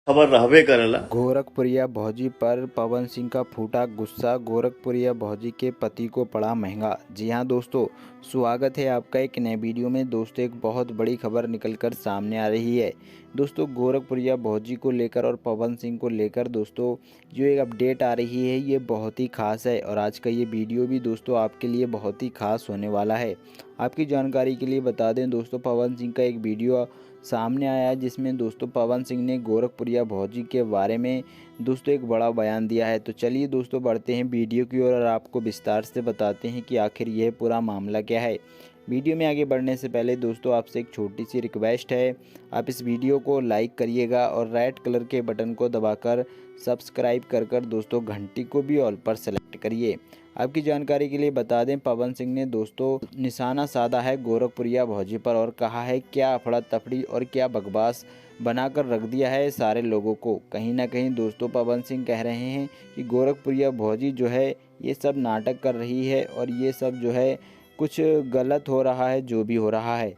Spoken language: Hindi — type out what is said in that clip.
खबर रहबे करेला। गोरखपुरिया भौजी पर पवन सिंह का फूटा गुस्सा। गोरखपुरिया भौजी के पति को पड़ा महंगा। जी हां दोस्तों, स्वागत है आपका एक नए वीडियो में। दोस्तों, एक बहुत बड़ी खबर निकलकर सामने आ रही है। दोस्तों, गोरखपुरिया भौजी को लेकर और पवन सिंह को लेकर दोस्तों जो एक अपडेट आ रही है, ये बहुत ही खास है और आज का ये वीडियो भी दोस्तों आपके लिए बहुत ही खास होने वाला है। आपकी जानकारी के लिए बता दें दोस्तों, पवन सिंह का एक वीडियो सामने आया है जिसमें दोस्तों पवन सिंह ने गोरखपुरिया भौजी के बारे में दोस्तों एक बड़ा बयान दिया है। तो चलिए दोस्तों बढ़ते हैं वीडियो की ओर और आपको विस्तार से बताते हैं कि आखिर यह पूरा मामला क्या है। वीडियो में आगे बढ़ने से पहले दोस्तों आपसे एक छोटी सी रिक्वेस्ट है, आप इस वीडियो को लाइक करिएगा और रेड कलर के बटन को दबाकर सब्सक्राइब कर दोस्तों घंटी को भी ऑल पर सेलेक्ट करिए। आपकी जानकारी के लिए बता दें, पवन सिंह ने दोस्तों निशाना साधा है गोरखपुरिया भौजी पर और कहा है क्या अफड़ा तफड़ी और क्या बकवास बनाकर रख दिया है सारे लोगों को। कहीं ना कहीं दोस्तों पवन सिंह कह रहे हैं कि गोरखपुरिया भौजी जो है ये सब नाटक कर रही है और ये सब जो है कुछ गलत हो रहा है जो भी हो रहा है।